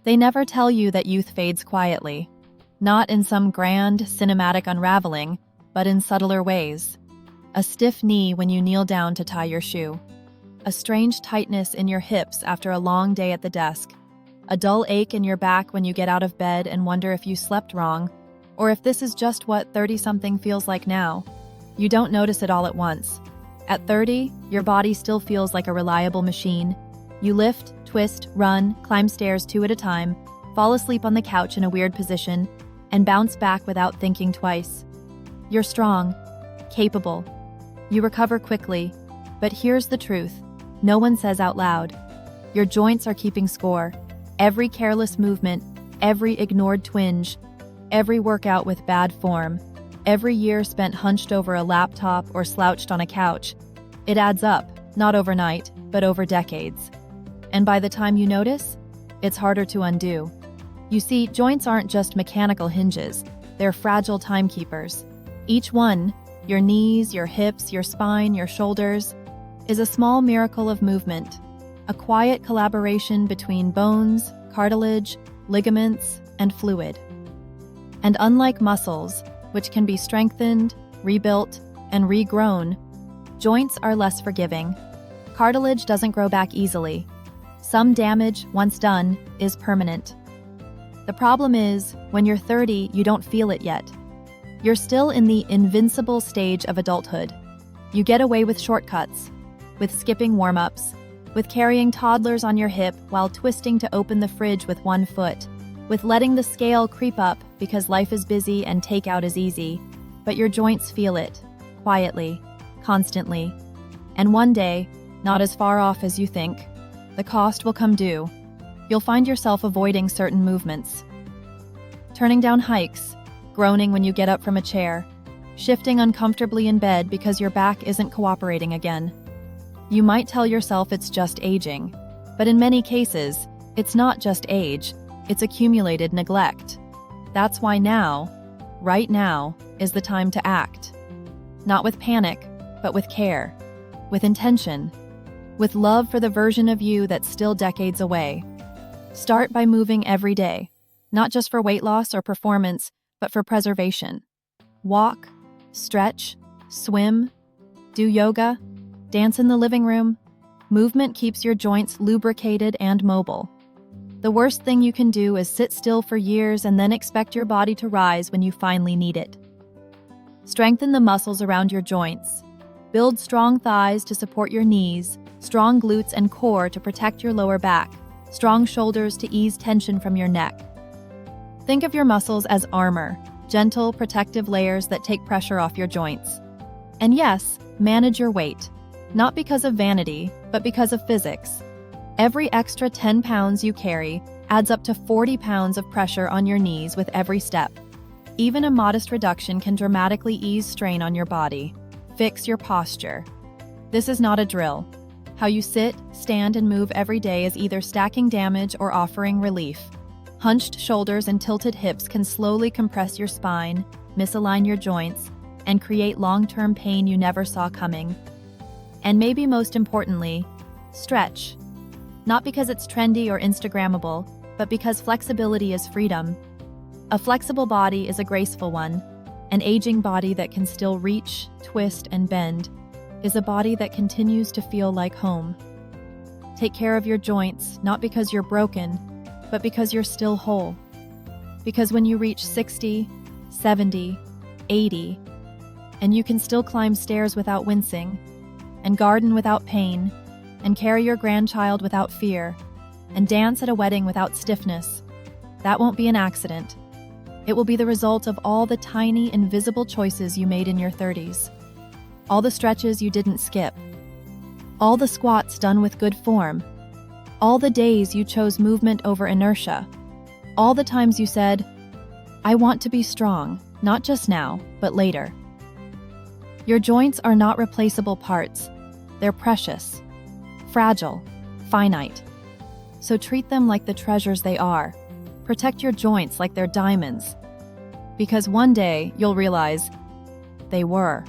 They never tell you that youth fades quietly, not in some grand, cinematic unraveling, but in subtler ways. A stiff knee when you kneel down to tie your shoe. A strange tightness in your hips after a long day at the desk. A dull ache in your back when you get out of bed and wonder if you slept wrong, or if this is just what 30-something feels like now. You don't notice it all at once. At 30, your body still feels like a reliable machine. You lift, twist, run, climb stairs 2 at a time, fall asleep on the couch in a weird position, and bounce back without thinking twice. You're strong, capable. You recover quickly, but here's the truth. No one says out loud. Your joints are keeping score. Every careless movement, every ignored twinge, every workout with bad form, every year spent hunched over a laptop or slouched on a couch, it adds up, not overnight, but over decades. And by the time you notice, it's harder to undo. You see, joints aren't just mechanical hinges, they're fragile timekeepers. Each one, your knees, your hips, your spine, your shoulders, is a small miracle of movement, a quiet collaboration between bones, cartilage, ligaments, and fluid. And unlike muscles, which can be strengthened, rebuilt, and regrown, joints are less forgiving. Cartilage doesn't grow back easily. Some damage, once done, is permanent. The problem is, when you're 30, you don't feel it yet. You're still in the invincible stage of adulthood. You get away with shortcuts, with skipping warm-ups, with carrying toddlers on your hip while twisting to open the fridge with one foot, with letting the scale creep up because life is busy and takeout is easy, but your joints feel it, quietly, constantly. And one day, not as far off as you think, the cost will come due. You'll find yourself avoiding certain movements. Turning down hikes, groaning when you get up from a chair, shifting uncomfortably in bed because your back isn't cooperating again. You might tell yourself it's just aging, but in many cases, it's not just age, it's accumulated neglect. That's why now, right now, is the time to act. Not with panic, but with care, with intention, with love for the version of you that's still decades away. Start by moving every day, not just for weight loss or performance, but for preservation. Walk, stretch, swim, do yoga, dance in the living room. Movement keeps your joints lubricated and mobile. The worst thing you can do is sit still for years and then expect your body to rise when you finally need it. Strengthen the muscles around your joints. Build strong thighs to support your knees, strong glutes and core to protect your lower back, strong shoulders to ease tension from your neck. Think of your muscles as armor, gentle, protective layers that take pressure off your joints. And yes, manage your weight, not because of vanity, but because of physics. Every extra 10 pounds you carry adds up to 40 pounds of pressure on your knees with every step. Even a modest reduction can dramatically ease strain on your body. Fix your posture. This is not a drill. How you sit, stand, and move every day is either stacking damage or offering relief. Hunched shoulders and tilted hips can slowly compress your spine, misalign your joints, and create long-term pain you never saw coming. And maybe most importantly, stretch. Not because it's trendy or Instagrammable, but because flexibility is freedom. A flexible body is a graceful one. An aging body that can still reach, twist, and bend is a body that continues to feel like home. Take care of your joints, not because you're broken, but because you're still whole. Because when you reach 60, 70, 80, and you can still climb stairs without wincing, and garden without pain, and carry your grandchild without fear, and dance at a wedding without stiffness, that won't be an accident. It will be the result of all the tiny, invisible choices you made in your 30s. All the stretches you didn't skip. All the squats done with good form. All the days you chose movement over inertia. All the times you said, I want to be strong, not just now, but later. Your joints are not replaceable parts. They're precious, fragile, finite. So treat them like the treasures they are. Protect your joints like they're diamonds. Because one day you'll realize they were.